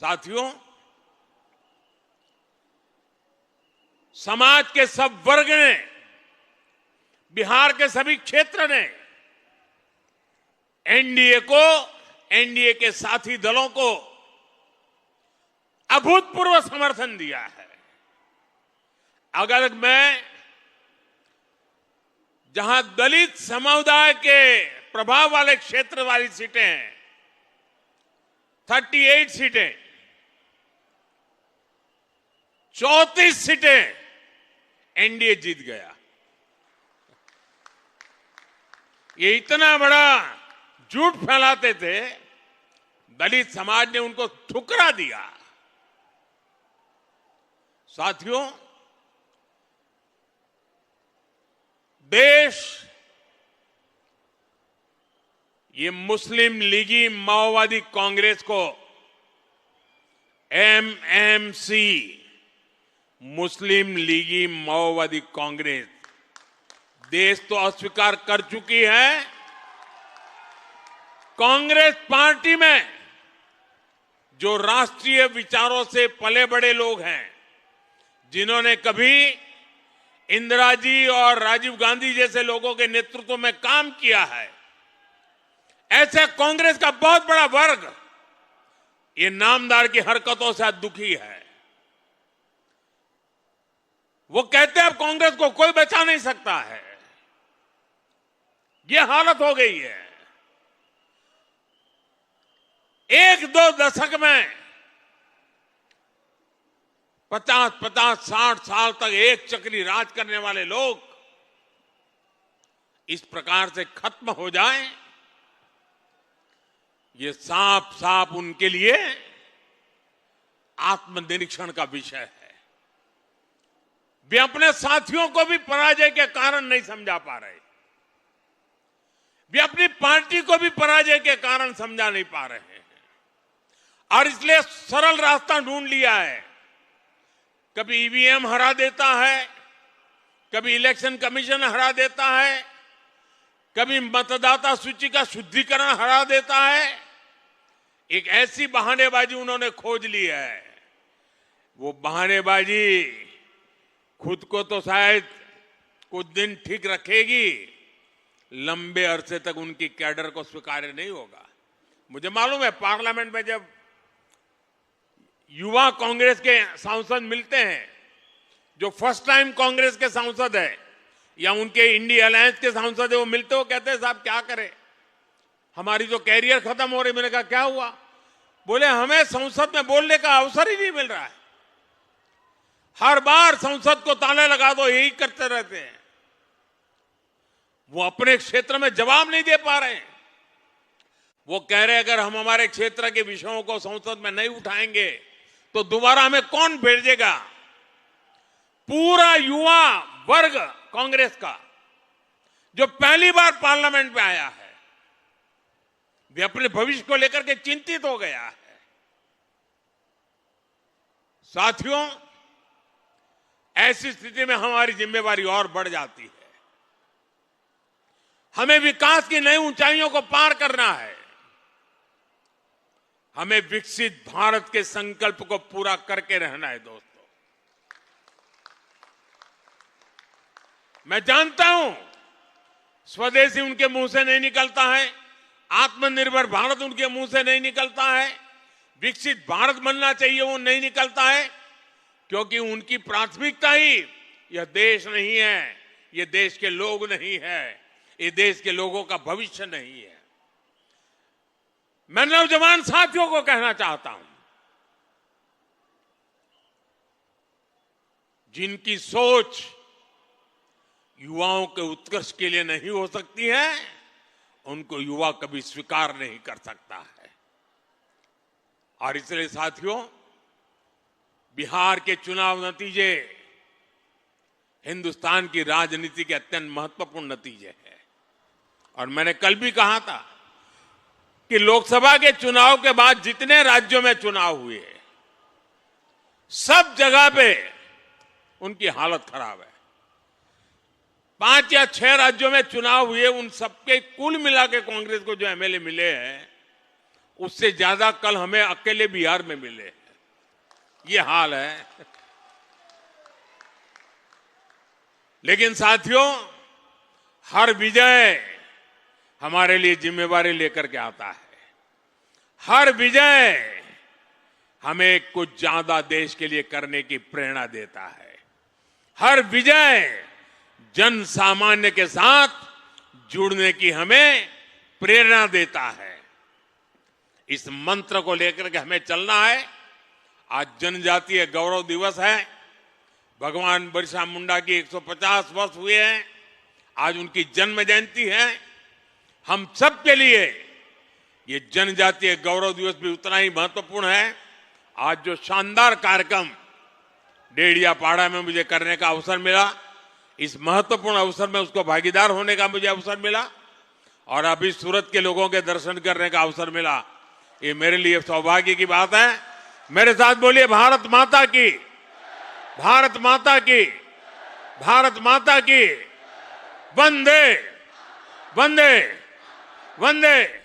साथियों, समाज के सब वर्ग ने, बिहार के सभी क्षेत्र ने एनडीए को, एनडीए के साथी दलों को अभूतपूर्व समर्थन दिया है। अगर मैं जहां दलित समुदाय के प्रभाव वाले क्षेत्र वाली सीटें हैं, 38 सीटें, 34 सीटें एनडीए जीत गया। ये इतना बड़ा झूठ फैलाते थे, दलित समाज ने उनको ठुकरा दिया। साथियों, देश ये मुस्लिम लीगी माओवादी कांग्रेस को एमएमसी, मुस्लिम लीगी माओवादी कांग्रेस, देश तो अस्वीकार कर चुकी है। कांग्रेस पार्टी में जो राष्ट्रीय विचारों से पले बड़े लोग हैं, जिन्होंने कभी इंदिरा जी और राजीव गांधी जैसे लोगों के नेतृत्व में काम किया है, ऐसे कांग्रेस का बहुत बड़ा वर्ग ये नामदार की हरकतों से दुखी है। वो कहते हैं अब कांग्रेस को कोई बचा नहीं सकता है। ये हालत हो गई है। एक दो दशक में 50-60 साल तक एक चक्री राज करने वाले लोग इस प्रकार से खत्म हो जाएं, ये साफ साफ उनके लिए आत्मनिरीक्षण का विषय है। वे अपने साथियों को भी पराजय के कारण नहीं समझा पा रहे, वे अपनी पार्टी को भी पराजय के कारण समझा नहीं पा रहे हैं, और इसलिए सरल रास्ता ढूंढ लिया है। कभी ईवीएम हरा देता है, कभी इलेक्शन कमीशन हरा देता है, कभी मतदाता सूची का शुद्धिकरण हरा देता है। एक ऐसी बहानेबाजी उन्होंने खोज ली है। वो बहानेबाजी खुद को तो शायद कुछ दिन ठीक रखेगी, लंबे अरसे तक उनकी कैडर को स्वीकार्य नहीं होगा। मुझे मालूम है, पार्लियामेंट में जब युवा कांग्रेस के सांसद मिलते हैं, जो फर्स्ट टाइम कांग्रेस के सांसद है या उनके इंडिया अलायंस के सांसद है, वो मिलते हो कहते हैं साहब क्या करें, हमारी तो कैरियर खत्म हो रही। मैंने कहा क्या हुआ? बोले हमें संसद में बोलने का अवसर ही नहीं मिल रहा है, हर बार संसद को ताला लगा दो, यही करते रहते हैं। वो अपने क्षेत्र में जवाब नहीं दे पा रहे हैं। वो कह रहे अगर हम हमारे क्षेत्र के विषयों को संसद में नहीं उठाएंगे तो दोबारा हमें कौन भेजेगा? पूरा युवा वर्ग कांग्रेस का जो पहली बार पार्लियामेंट में आया है, वे अपने भविष्य को लेकर के चिंतित हो गया है। साथियों, ऐसी स्थिति में हमारी जिम्मेवारी और बढ़ जाती है। हमें विकास की नई ऊंचाइयों को पार करना है। हमें विकसित भारत के संकल्प को पूरा करके रहना है। दोस्तों, मैं जानता हूं स्वदेशी उनके मुंह से नहीं निकलता है, आत्मनिर्भर भारत उनके मुंह से नहीं निकलता है, विकसित भारत बनना चाहिए वो नहीं निकलता है, क्योंकि उनकी प्राथमिकता ही यह देश नहीं है, ये देश के लोग नहीं है, ये देश के लोगों का भविष्य नहीं है। मैं नौजवान साथियों को कहना चाहता हूं, जिनकी सोच युवाओं के उत्कर्ष के लिए नहीं हो सकती है, उनको युवा कभी स्वीकार नहीं कर सकता है। और इसलिए साथियों, बिहार के चुनाव नतीजे हिंदुस्तान की राजनीति के अत्यंत महत्वपूर्ण नतीजे हैं। और मैंने कल भी कहा था कि लोकसभा के चुनाव के बाद जितने राज्यों में चुनाव हुए, सब जगह पे उनकी हालत खराब है। 5 या 6 राज्यों में चुनाव हुए, उन सबके कुल मिला के कांग्रेस को जो एमएलए मिले हैं, उससे ज्यादा कल हमें अकेले बिहार में मिले। ये हाल है। लेकिन साथियों, हर विजय हमारे लिए जिम्मेवारी लेकर के आता है। हर विजय हमें कुछ ज्यादा देश के लिए करने की प्रेरणा देता है। हर विजय जन सामान्य के साथ जुड़ने की हमें प्रेरणा देता है। इस मंत्र को लेकर के हमें चलना है। आज जनजातीय गौरव दिवस है। भगवान बिरसा मुंडा की 150 वर्ष हुए हैं। आज उनकी जन्म जयंती है। हम सब के लिए ये जनजातीय गौरव दिवस भी उतना ही महत्वपूर्ण है। आज जो शानदार कार्यक्रम डेडियापाड़ा में मुझे करने का अवसर मिला, इस महत्वपूर्ण अवसर में उसको भागीदार होने का मुझे अवसर मिला और अभी सूरत के लोगों के दर्शन करने का अवसर मिला। ये मेरे लिए सौभाग्य की बात है। मेरे साथ बोलिए, भारत माता की, भारत माता की, भारत माता की। वंदे वंदे वंदे।